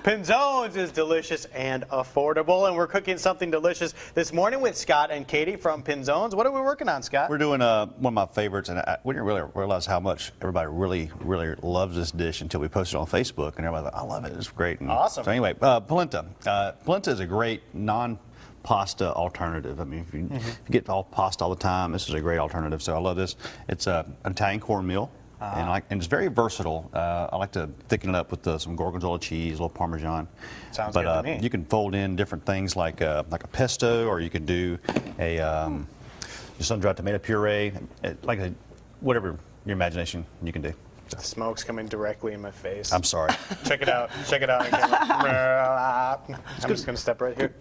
Pinzones is delicious and affordable, and we're cooking something delicious this morning with Scott and Katie from Pinzones. What are we working on, Scott? We're doing one of my favorites, and we didn't really realize how much everybody really loves this dish until we posted it on Facebook, and everybody's like, I love it, it's great. And awesome. So anyway, polenta. Polenta is a great non-pasta alternative. I mean, if you get all pasta all the time, this is a great alternative, so I love this. It's an Italian cornmeal. And it's very versatile. I like to thicken it up with some gorgonzola cheese, a little Parmesan. Sounds good to me. You can fold in different things like a pesto, or you could do a sun-dried tomato puree, whatever your imagination you can do. The smoke's coming directly in my face. I'm sorry. Check it out. Check it out. I'm just going to step right here.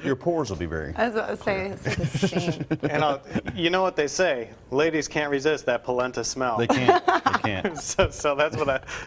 Your pores will be very... I was about to say, it's like a steam. And you know what they say, ladies can't resist that polenta smell. They can't. They can't. So that's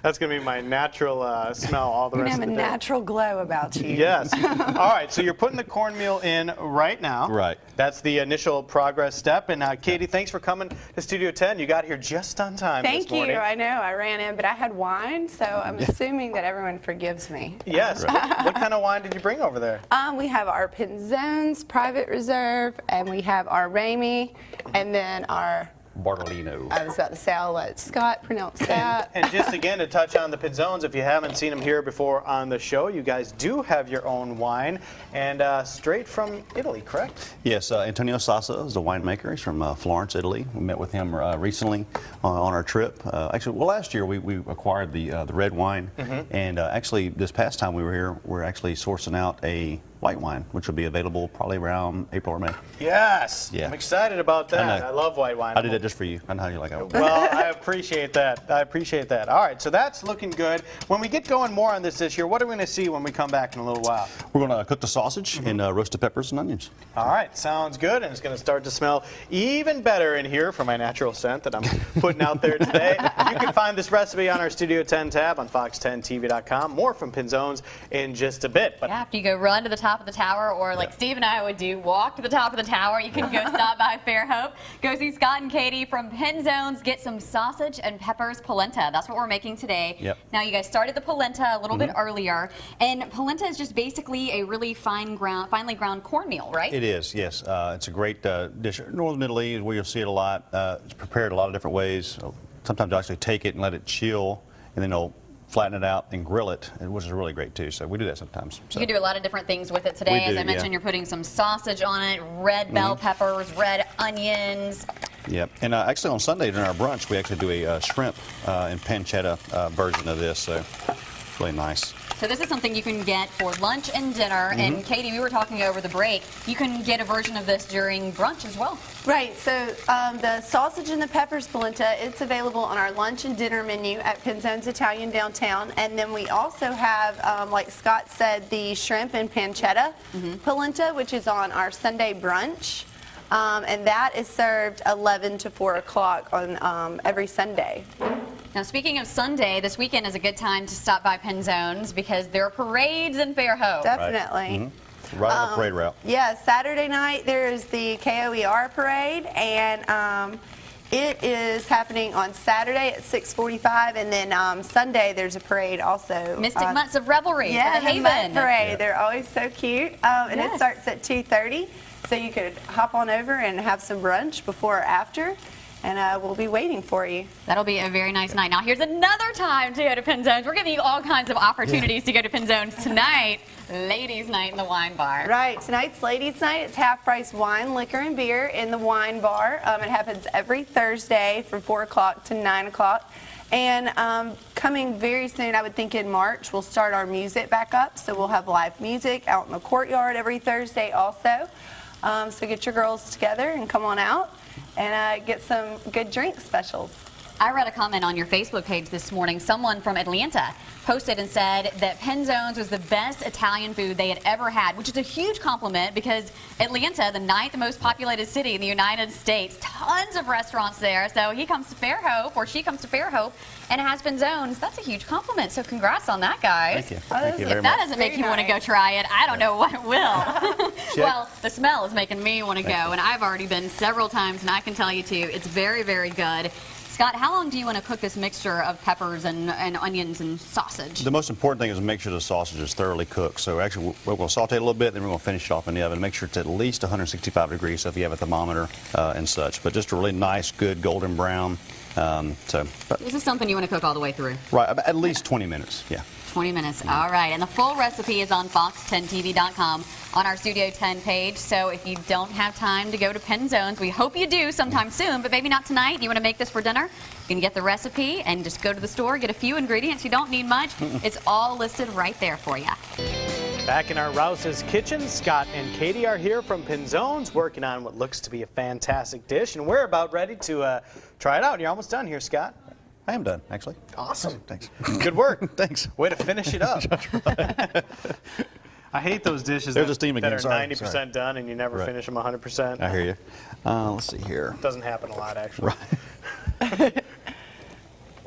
that's going to be my natural smell all the rest of the day. You have a natural glow about you. Yes. All right, so you're putting the cornmeal in right now. Right. That's the initial progress step. And Katie, thanks for coming to Studio 10. You got here just on time. Thank you. I know. I ran in, but I had wine, so I'm assuming that everyone forgives me. Yes. Right. What kind of wine did you bring over there? We have our Pinzones Private Reserve, and we have our Ramey, and then our... Bartolino. I was about to say, I'll let Scott pronounce that. And just again to touch on the Pinzones, if you haven't seen them here before on the show, you guys do have your own wine, and straight from Italy, correct? Yes, Antonio Sassa is the winemaker. He's from Florence, Italy. We met with him recently on our trip. Actually, well, last year we acquired the red wine, and actually this past time we were here, we're actually sourcing out a white wine, which will be available probably around April or May. Yes. Yeah. I'm excited about that. I love white wine. I did that just for you. I know how you like it. Well, I appreciate that. I appreciate that. All right, so that's looking good. When we get going more on this year, what are we going to see when we come back in a little while? We're going to cook the sausage in roasted peppers and onions. All right, sounds good, and it's going to start to smell even better in here for my natural scent that I'm putting out there today. You can find this recipe on our Studio 10 tab on fox10tv.com. More from Pinzones in just a bit. But after you go run to the top of the tower, or like Steve and I would do, walk to the top of the tower, you can go stop by Fairhope, go see Scott and Katie from Pinzones, get some sausage and peppers polenta. That's what we're making today. Yep. Now you guys started the polenta a little bit earlier, and polenta is just basically a really finely ground cornmeal, right? It is, yes. It's a great dish. Northern Italy is where you'll see it a lot. It's prepared a lot of different ways. Sometimes they'll actually take it and let it chill, and then they'll flatten it out and grill it, which is really great too. So we do that sometimes. So. You can do a lot of different things with it today. As I mentioned, you're putting some sausage on it, red bell peppers, red onions. Yep. And actually on Sunday during our brunch, we actually do a shrimp and pancetta version of this. So it's really nice. So this is something you can get for lunch and dinner. And Katie, we were talking over the break. You can get a version of this during brunch as well. Right. So the sausage and the peppers polenta, it's available on our lunch and dinner menu at Pinzones Italian downtown. And then we also have, like Scott said, the shrimp and pancetta polenta, which is on our Sunday brunch. And that is served 11 to 4 o'clock on every Sunday. Now, speaking of Sunday, this weekend is a good time to stop by Pinzones because there are parades in Fairhope. Definitely. Right on the parade route. Yeah, Saturday night there is the KOER parade, and it is happening on Saturday at 6:45, and then Sunday there's a parade also. Mystic Mutts of Revelry. Yeah, for the Mutt Haven. parade. Yeah. They're always so cute, and it starts at 2:30, so you could hop on over and have some brunch before or after. And we'll be waiting for you. That'll be a very nice night. Now, here's another time to go to Pinzones. We're giving you all kinds of opportunities to go to Pinzones tonight. Ladies' night in the wine bar. Right. Tonight's ladies' night. It's half-price wine, liquor, and beer in the wine bar. It happens every Thursday from 4 o'clock to 9 o'clock. And coming very soon, I would think in March, we'll start our music back up. So we'll have live music out in the courtyard every Thursday also. So get your girls together and come on out and get some good drink specials. I read a comment on your Facebook page this morning. Someone from Atlanta posted and said that Pinzones was the best Italian food they had ever had, which is a huge compliment because Atlanta, the 9th most populated city in the United States, tons of restaurants there. So he comes to Fairhope, or she comes to Fairhope, and has Pinzones. That's a huge compliment. So congrats on that, guys. Thank you. Thank you very If much. that doesn't make you want to go try it, I don't know what will. Well, the smell is making me want to go, and I've already been several times, and I can tell you too, it's very, very good. Scott, how long do you want to cook this mixture of peppers and onions and sausage? The most important thing is to make sure the sausage is thoroughly cooked. So actually, we're going to saute it a little bit, then we're going to finish it off in the oven. Make sure it's at least 165 degrees, so if you have a thermometer and such. But just a really nice, good golden brown. This is something you want to cook all the way through. Right, at least 20 minutes, yeah. 20 minutes. All right. And the full recipe is on fox10tv.com on our Studio 10 page. So if you don't have time to go to Penzones, we hope you do sometime soon, but maybe not tonight. You want to make this for dinner? You can get the recipe and just go to the store, get a few ingredients. You don't need much. It's all listed right there for you. Back in our Rouse's kitchen, Scott and Katie are here from Penzones working on what looks to be a fantastic dish, and we're about ready to try it out. You're almost done here, Scott. I am done, actually. Awesome. Thanks. Good work. Thanks. Way to finish it up. I hate those dishes There's a steam that again. are Sorry, 90% sorry. done and you never finish them 100%. I hear you. Let's see here. Doesn't happen a lot, actually. Right.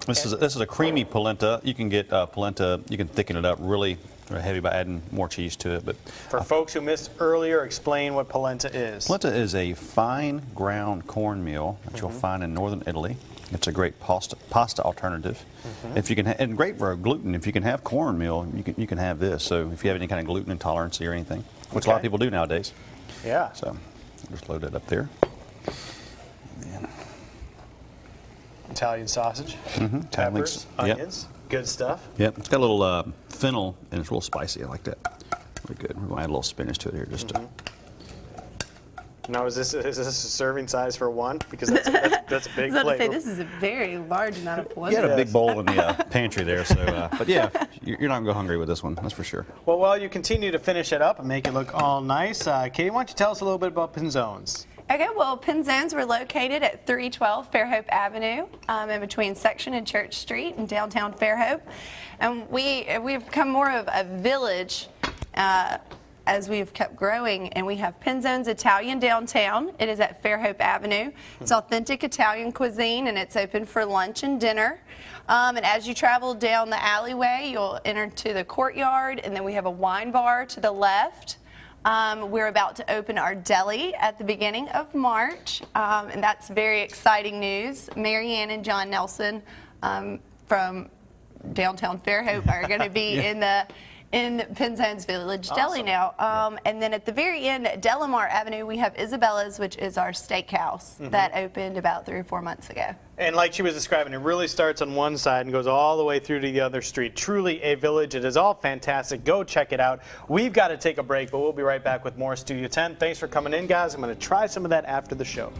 This is a creamy polenta. You can get polenta. You can thicken it up really heavy by adding more cheese to it. But For folks who missed earlier, explain what polenta is. polenta is a fine ground cornmeal that you'll find in northern Italy. It's a great pasta alternative. If you can, and great for gluten. If you can have cornmeal, you can have this. So if you have any kind of gluten intolerance or anything, which a lot of people do nowadays. Yeah. So I'll just load it up there. And Italian sausage, Italian peppers, yep. onions, good stuff. Yep, it's got a little fennel and it's real spicy. I like that. Really good. We're going to add a little spinach to it here just to. Now, is this a serving size for one? Because that's a big I was about to plate. say, this is a very large amount of You polenta. had a big bowl in the pantry there, so but yeah, you're not gonna go hungry with this one, that's for sure. Well, while you continue to finish it up and make it look all nice, Katie, why don't you tell us a little bit about Penzones? Okay, well, Penzones were located at 312 Fairhope Avenue, in between Section and Church Street in downtown Fairhope. And we've become more of a village as we've kept growing, and we have Penzones Italian downtown. It is at Fairhope Avenue. It's authentic Italian cuisine, and it's open for lunch and dinner. And as you travel down the alleyway, you'll enter to the courtyard, and then we have a wine bar to the left. We're about to open our deli at the beginning of March, and that's very exciting news. Mary Ann and John Nelson from downtown Fairhope are going to be in Penzones Village Deli now. And then at the very end, at Delamar Avenue, we have Isabella's, which is our steakhouse that opened about 3 or 4 months ago. And like she was describing, it really starts on one side and goes all the way through to the other street. Truly a village. It is all fantastic. Go check it out. We've got to take a break, but we'll be right back with more Studio 10. Thanks for coming in, guys. I'm going to try some of that after the show.